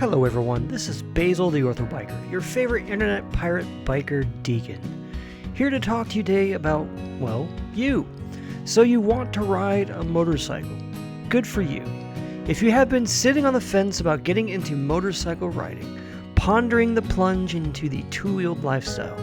Hello everyone, this is Basil the Ortho Biker, your favorite internet pirate biker deacon. Here to talk to you today about, well, you. So you want to ride a motorcycle. Good for you. If you have been sitting on the fence about getting into motorcycle riding, pondering the plunge into the two-wheeled lifestyle,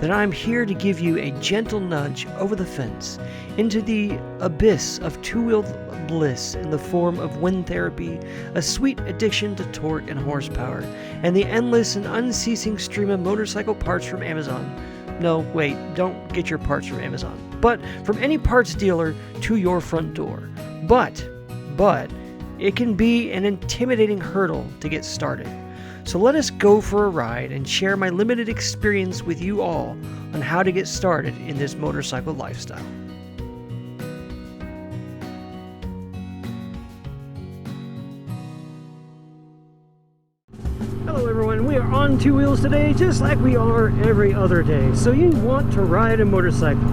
then I'm here to give you a gentle nudge over the fence into the abyss of two-wheeled bliss in the form of wind therapy, a sweet addiction to torque and horsepower, and the endless and unceasing stream of motorcycle parts from Amazon. No, wait, don't get your parts from Amazon, but from any parts dealer to your front door. But, it can be an intimidating hurdle to get started. So let us go for a ride and share my limited experience with you all on how to get started in this motorcycle lifestyle. Hello everyone, we are on two wheels today just like we are every other day. So you want to ride a motorcycle.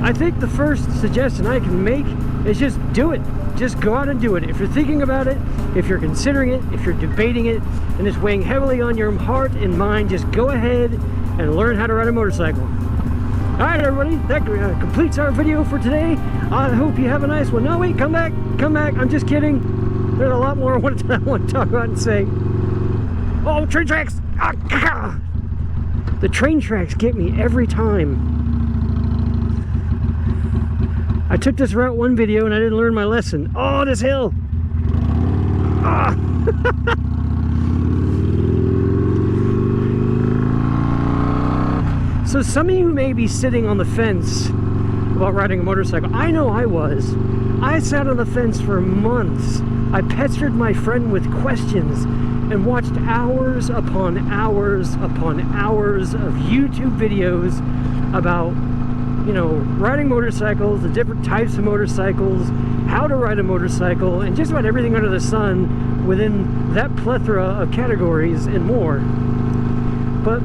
I think the first suggestion I can make is just do it. Just go out and do it. If you're thinking about it, if you're considering it, if you're debating it, and it's weighing heavily on your heart and mind, just go ahead and learn how to ride a motorcycle. Alright everybody, that completes our video for today. I hope you have a nice one. No wait, come back, I'm just kidding. There's a lot more I want to talk about and say. Oh, train tracks! Ah, the train tracks get me every time. I took this route one video and I didn't learn my lesson. Oh, this hill! Ah! So some of you may be sitting on the fence about riding a motorcycle. I know I was. I sat on the fence for months. I pestered my friend with questions and watched hours upon hours upon hours of YouTube videos about, you know, riding motorcycles, the different types of motorcycles, how to ride a motorcycle, and just about everything under the sun within that plethora of categories and more. But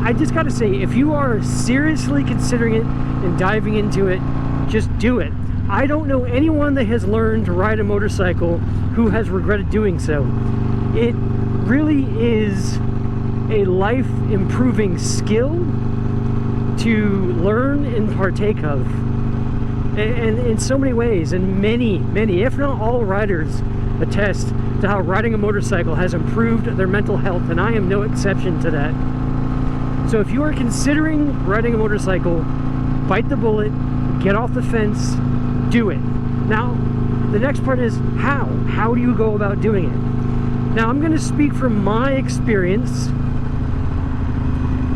I just gotta say, if you are seriously considering it and diving into it, just do it. I don't know anyone that has learned to ride a motorcycle who has regretted doing so. It really is a life-improving skill to learn and partake of, and in so many ways, and many, if not all riders attest to how riding a motorcycle has improved their mental health, and I am no exception to that. So if you are considering riding a motorcycle, bite the bullet, get off the fence, do it. Now, the next part is how? How do you go about doing it? Now, I'm going to speak from my experience.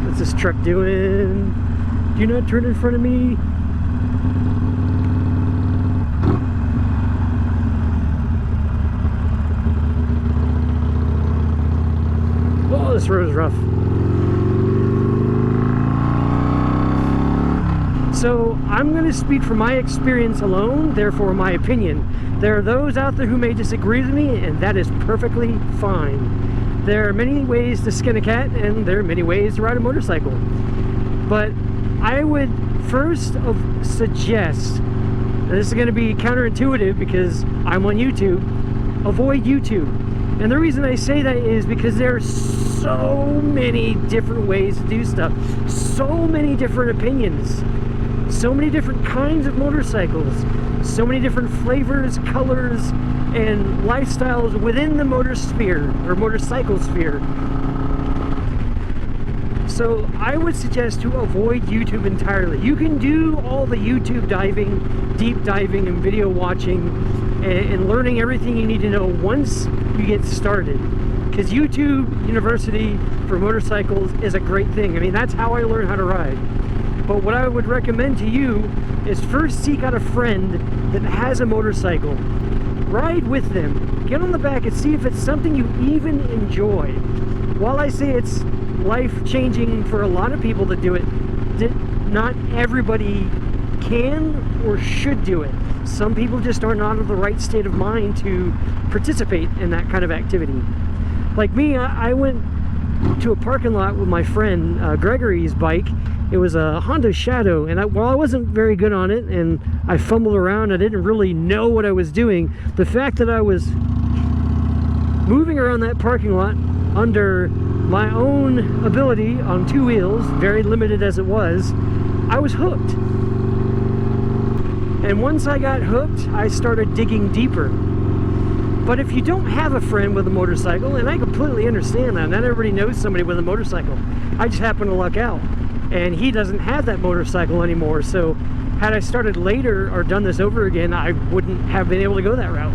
What's this truck doing? Do not turn in front of me. Oh, this road is rough. So I'm going to speak from my experience alone, therefore my opinion. There are those out there who may disagree with me, and that is perfectly fine. There are many ways to skin a cat, and there are many ways to ride a motorcycle. But I would first suggest, and this is going to be counterintuitive because I'm on YouTube, avoid YouTube. And the reason I say that is because there are so many different ways to do stuff, so many different opinions, so many different kinds of motorcycles, so many different flavors, colors, and lifestyles within the motor sphere, or motorcycle sphere. So I would suggest to avoid YouTube entirely. You can do all the YouTube diving, deep diving, and video watching, and learning everything you need to know once you get started. Because YouTube University for motorcycles is a great thing. I mean, that's how I learned how to ride. But what I would recommend to you is first seek out a friend that has a motorcycle. Ride with them. Get on the back and see if it's something you even enjoy. While I say it's life-changing for a lot of people to do it, not everybody can or should do it. Some people just are not in the right state of mind to participate in that kind of activity. Like me, I went to a parking lot with my friend Gregory's bike. It was a Honda Shadow, and while I wasn't very good on it and I fumbled around, I didn't really know what I was doing. The fact that I was moving around that parking lot under my own ability on two wheels, very limited as it was, I was hooked. And once I got hooked, I started digging deeper. But if you don't have a friend with a motorcycle, and I completely understand that, not everybody knows somebody with a motorcycle. I just happen to luck out. And he doesn't have that motorcycle anymore, so had I started later or done this over again, I wouldn't have been able to go that route.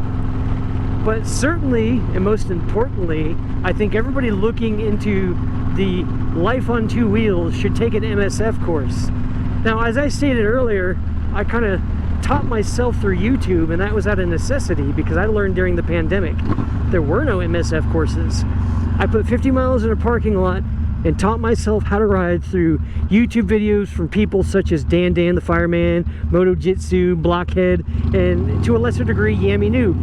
But certainly, and most importantly, I think everybody looking into the life on two wheels should take an MSF course. Now, as I stated earlier, I kind of taught myself through YouTube, and that was out of necessity because I learned during the pandemic. There were no MSF courses. I put 50 miles in a parking lot and taught myself how to ride through YouTube videos from people such as Dan the Fireman, Moto Jitsu, Blockhead, and to a lesser degree, Yami Noob.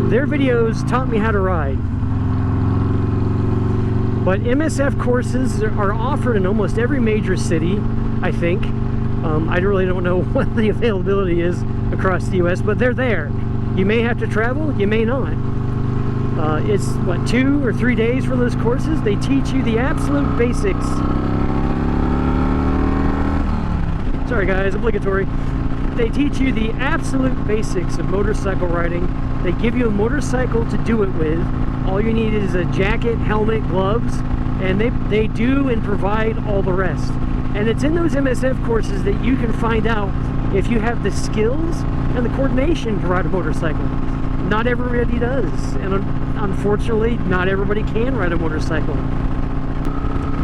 Their videos taught me how to ride. But MSF courses are offered in almost every major city, I think. I really don't know what the availability is across the US, but they're there. You may have to travel, you may not. It's, what, 2 or 3 days for those courses? They teach you the absolute basics. Sorry guys, obligatory. They teach you the absolute basics of motorcycle riding. They give you a motorcycle to do it with. All you need is a jacket, helmet, gloves, and they do and provide all the rest. And it's in those MSF courses that you can find out if you have the skills and the coordination to ride a motorcycle. Not everybody does, and unfortunately, not everybody can ride a motorcycle.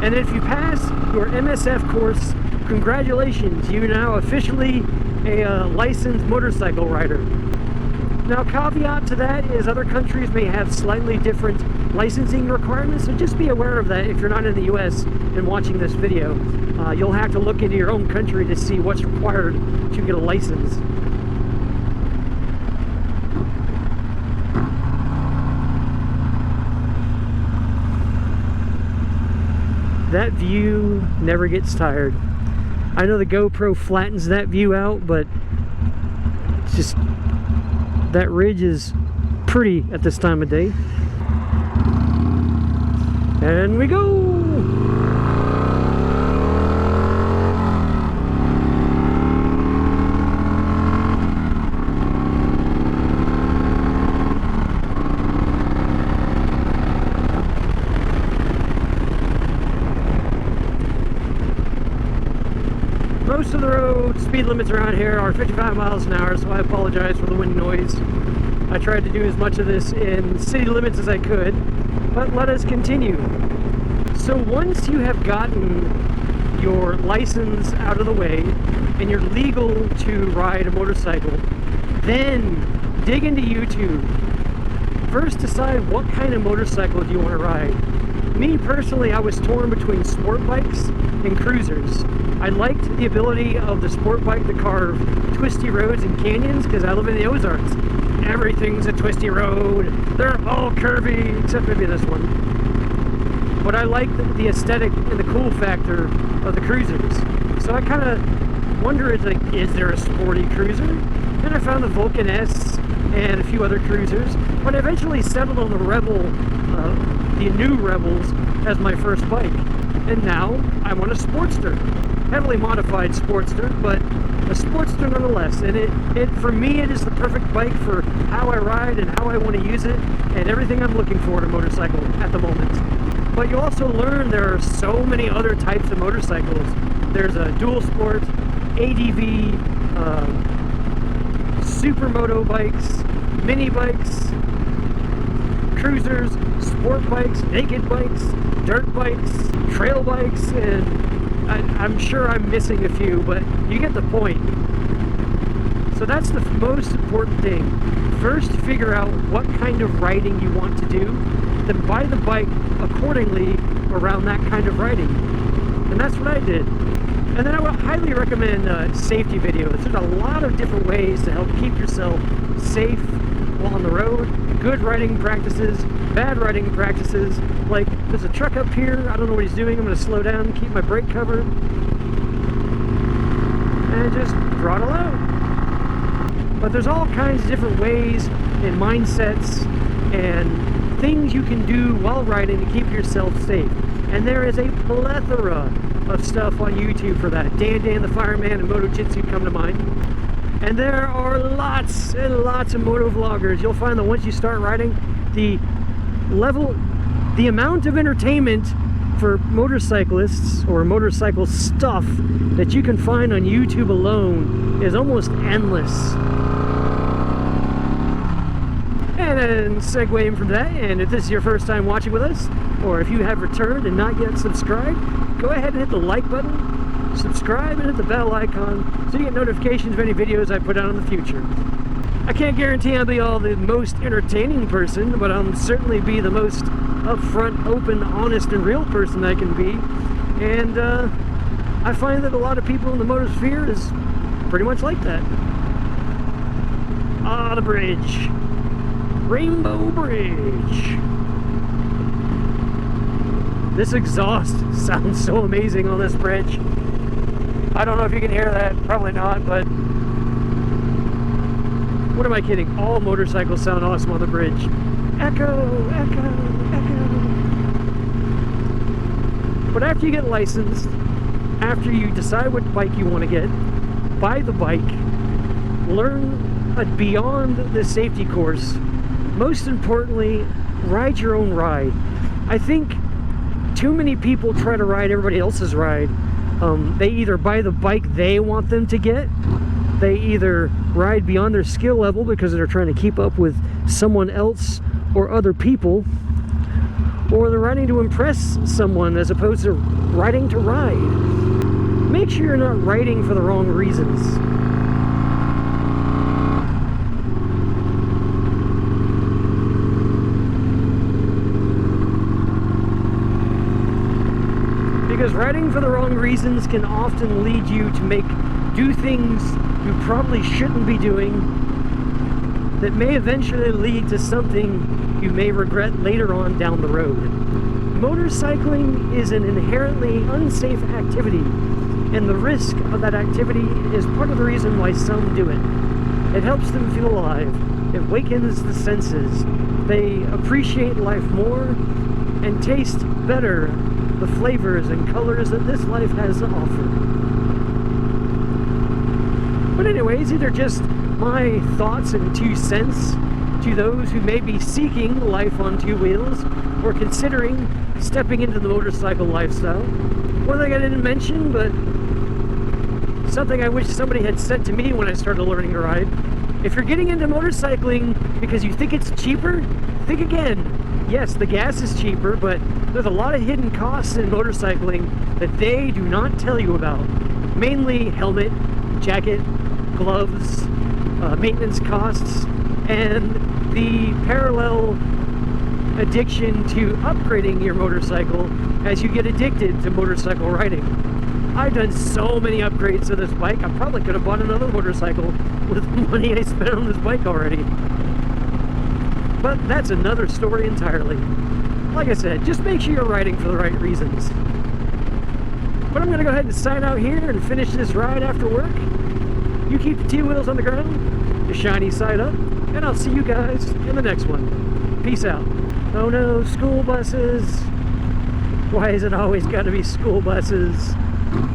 And if you pass your MSF course, congratulations, you're now officially a licensed motorcycle rider. Now, caveat to that is other countries may have slightly different licensing requirements, so just be aware of that if you're not in the US and watching this video. You'll have to look into your own country to see what's required to get a license. That view never gets tired. I know the GoPro flattens that view out, but it's just, that ridge is pretty at this time of day. And we go! Most of the road speed limits around here are 55 miles an hour, so I apologize for the wind noise. I tried to do as much of this in city limits as I could, but let us continue. So once you have gotten your license out of the way and you're legal to ride a motorcycle, then dig into YouTube. First decide what kind of motorcycle do you want to ride. Me personally, I was torn between sport bikes and cruisers. I liked the ability of the sport bike to carve twisty roads and canyons because I live in the Ozarks. Everything's a twisty road. They're all curvy, except maybe this one. But I liked the aesthetic and the cool factor of the cruisers. So I kind of wondered, like, is there a sporty cruiser? And I found the Vulcan S and a few other cruisers. But I eventually settled on the Rebel, the new Rebels, as my first bike. And now I'm on a Sportster. Heavily modified Sportster, but a Sportster nonetheless. And it for me, it is the perfect bike for how I ride and how I want to use it, and everything I'm looking for in a motorcycle at the moment. But you also learn there are so many other types of motorcycles. There's a dual sport, ADV, supermoto bikes, mini bikes, cruisers, sport bikes, naked bikes, dirt bikes, trail bikes, and I'm sure I'm missing a few, but you get the point. So that's the most important thing. First, figure out what kind of riding you want to do, then buy the bike accordingly around that kind of riding. And that's what I did. And then I would highly recommend safety videos. There's a lot of different ways to help keep yourself safe while on the road. Good riding practices, bad riding practices. Like, there's a truck up here, I don't know what he's doing, I'm going to slow down, keep my brake covered, and just throttle out. But there's all kinds of different ways and mindsets and things you can do while riding to keep yourself safe. And there is a plethora of stuff on YouTube for that. Dan the Fireman and Moto Jitsu come to mind. And there are lots and lots of moto vloggers. You'll find that once you start riding, the amount of entertainment for motorcyclists or motorcycle stuff that you can find on YouTube alone is almost endless. And then segueing from that, and if this is your first time watching with us, or if you have returned and not yet subscribed, go ahead and hit the like button, subscribe, and hit the bell icon so you get notifications of any videos I put out in the future. I can't guarantee I'll be the most entertaining person, but I'll certainly be the most upfront, open, honest, and real person I can be. And I find that a lot of people in the motosphere is pretty much like that. Ah, the bridge. Rainbow Bridge. This exhaust sounds so amazing on this bridge. I don't know if you can hear that, probably not, but what am I kidding? All motorcycles sound awesome on the bridge. Echo, echo, echo. But after you get licensed, after you decide what bike you want to get, buy the bike, learn beyond the safety course. Most importantly, ride your own ride. I think too many people try to ride everybody else's ride. They either buy the bike they want them to get, they either ride beyond their skill level because they're trying to keep up with someone else or other people, or they're riding to impress someone as opposed to riding to ride. Make sure you're not riding for the wrong reasons. Because riding for the wrong reasons can often lead you to do things you probably shouldn't be doing that may eventually lead to something you may regret later on down the road. Motorcycling is an inherently unsafe activity, and the risk of that activity is part of the reason why some do it. It helps them feel alive. It wakens the senses. They appreciate life more and taste better the flavors and colors that this life has to offer. But anyways, these are just my thoughts and 2 cents to those who may be seeking life on 2 wheels or considering stepping into the motorcycle lifestyle. One thing I didn't mention, but something I wish somebody had said to me when I started learning to ride: if you're getting into motorcycling because you think it's cheaper, think again. Yes, the gas is cheaper, but there's a lot of hidden costs in motorcycling that they do not tell you about. Mainly helmet, jacket, gloves, maintenance costs, and the parallel addiction to upgrading your motorcycle as you get addicted to motorcycle riding. I've done so many upgrades to this bike, I probably could have bought another motorcycle with the money I spent on this bike already. But that's another story entirely. Like I said, just make sure you're riding for the right reasons. But I'm gonna go ahead and sign out here and finish this ride after work. You keep the 2 wheels on the ground, the shiny side up, and I'll see you guys in the next one. Peace out. Oh no, school buses. Why is it always gotta be school buses?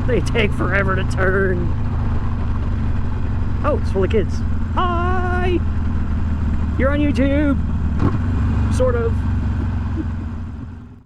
They take forever to turn. Oh, it's full of kids. Hi! You're on YouTube. Sort of.